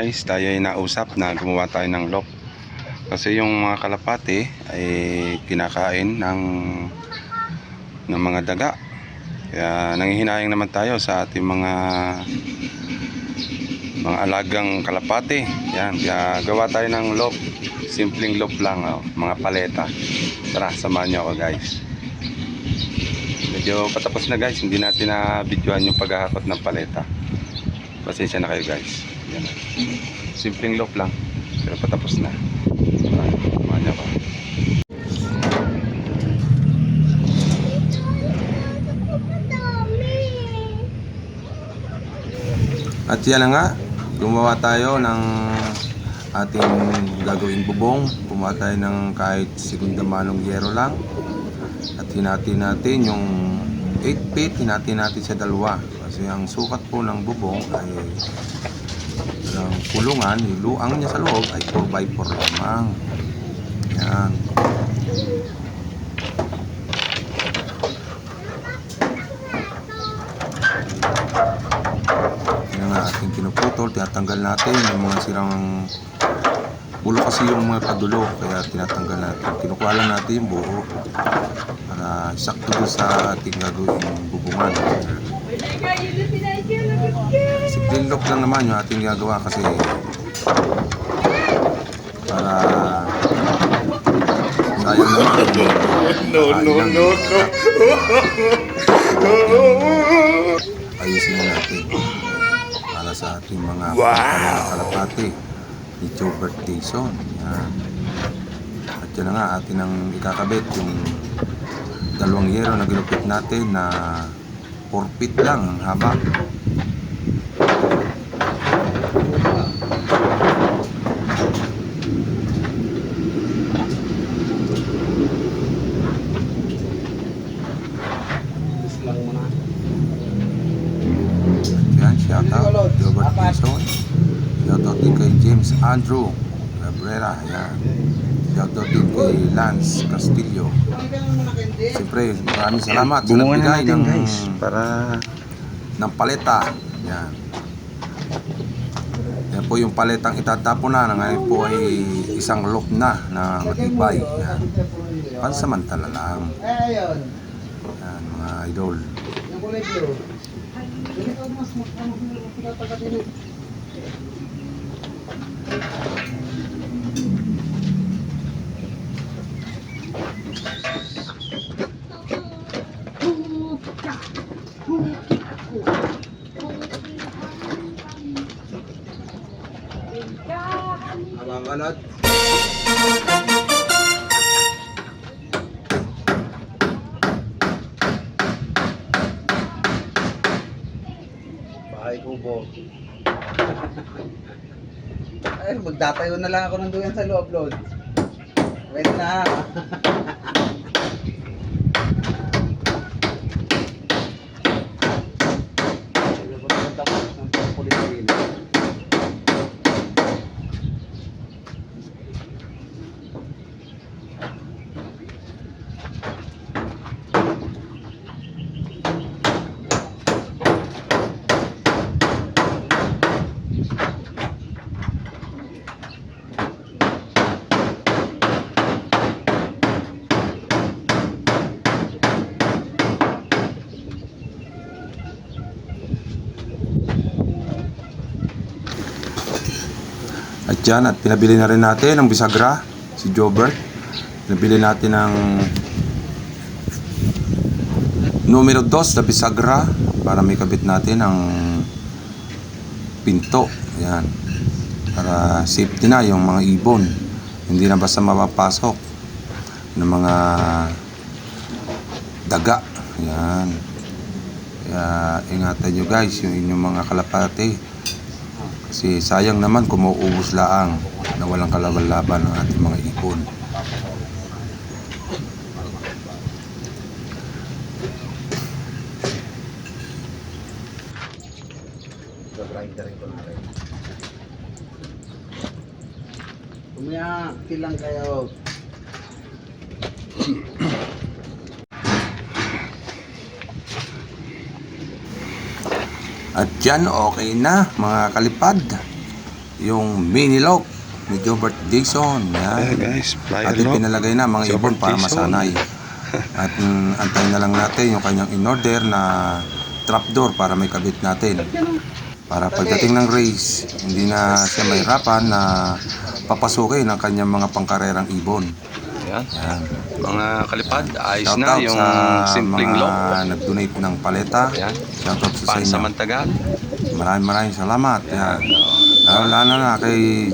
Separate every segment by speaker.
Speaker 1: guys, tayo ay nausap na gumawa tayo ng lock. Kasi yung mga kalapati ay kinakain ng mga daga. Kaya nanghihinayang naman tayo sa ating mga alagang kalapati. Yan, kaya gawa tayo ng lock. Simpleng lock lang, mga paleta. Tara, samahan niyo ako guys. Medyo patapos na guys, hindi natin na videoan yung paghahakot ng paleta. Pasensya na kayo guys. Yan. Simpleng loop lang, pero patapos na. Samahan niyo ako. At yan na nga, gumawa tayo ng ating gagawing bubong. Gumawa tayo ng kahit segunda manong yero lang. At hinati natin yung 8 feet, hinati natin sa dalawa. Kasi ang sukat po ng bubong ay ng kulungan, yung luang niya sa loob ay 4x4 lamang. Yan. Yan nga ating pinuputol, tinatanggal natin yung mga sirang bulo kasi yung mga padulo, kaya tinatanggal natin. Kinukuha lang natin yung buo para sakto sa ating gagawing bubungan. Simple lock lang naman yung ating gagawa kasi para sayang naman. No. Ayusin na natin para sa ating mga kalapati ni Jobert Tyson. Yan. At yan na nga atin ang ikakabit yung dalawang yero na ginupit natin na 4 feet lang ang haba. Yan, shout out Jobert Tyson. Shout out din kay James Andrew Cabrera. Yan. Shout out din kay Lance Castillo. Siyempre, maraming salamat sa nagbigay ng paleta. Yan. Yan po yung paletang itatapon na. Ngayon po ay isang lock na matibay. Yan. Pansamantala lang. Yan, mga idol. Abang kalat. Bahay kubo. Ay, magdatayo na lang ako ng duyan sa loob, Lord. Pwede na. At yan, at pinabili na rin natin ng bisagra, si Jobert. Pinabili natin ng numero 2 na bisagra para may kabit natin ang pinto. Yan. Para safety na yung mga ibon. Hindi na basta mapapasok ng mga daga. Yan. Kaya ingatan nyo guys yung inyong mga kalapati. Kasi sayang naman kung mauubos laang na walang kalaban-laban ng ating mga ipon. Kumaya, kilang kayo. At yan, okay na mga kalipad. yung mini lock ni Jobert Dixon.
Speaker 2: Ayan
Speaker 1: Yan.
Speaker 2: guys, flyer
Speaker 1: Ating
Speaker 2: lock.
Speaker 1: pinalagay na mga ibon
Speaker 2: Jobert
Speaker 1: para
Speaker 2: Dixon.
Speaker 1: masanay. At antayin na lang natin yung kanyang in-order na trapdoor para may kabit natin. Para pagdating ng race, hindi na siya mahirapan na papasukin ang kanyang mga pangkarerang ibon.
Speaker 2: Ayan.
Speaker 1: Yan.
Speaker 2: Mga kalipad, ayos
Speaker 1: Shout
Speaker 2: na
Speaker 1: out
Speaker 2: yung
Speaker 1: sa
Speaker 2: simpleng
Speaker 1: mga
Speaker 2: lock.
Speaker 1: nag-donate ng paleta.
Speaker 2: Ayan.
Speaker 1: Shout out sa inyo.
Speaker 2: Pansamantagal.
Speaker 1: Maraming salamat. Yan. Lalo na kay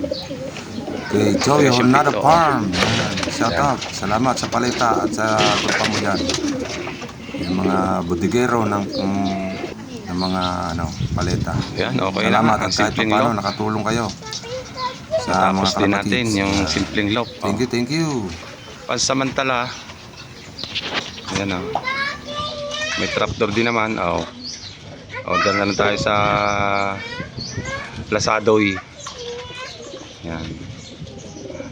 Speaker 1: Joey
Speaker 2: Presyo
Speaker 1: Hornado
Speaker 2: Pito.
Speaker 1: Farm. Yan. Shout
Speaker 2: Yan.
Speaker 1: out. Salamat sa paleta at sa grupa mo dyan. Yung mga budigero ng mga paleta.
Speaker 2: Ayan, okay na.
Speaker 1: Salamat
Speaker 2: Ang
Speaker 1: at kahit
Speaker 2: simpleng
Speaker 1: paano
Speaker 2: lock.
Speaker 1: nakatulong kayo sa mga
Speaker 2: Tapos din natin
Speaker 1: kalapatids.
Speaker 2: yung
Speaker 1: Yan.
Speaker 2: simpleng lock.
Speaker 1: Thank you.
Speaker 2: Pansamantala. Ayan o. May trapdoor din naman. Order na lang tayo sa Plazadoy. Yan.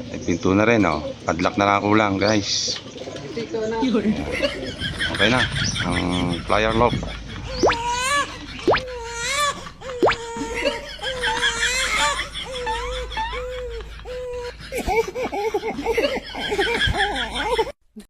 Speaker 2: May pinto na rin Padlock na lang kulang guys. Okay na. Ang flyer lock.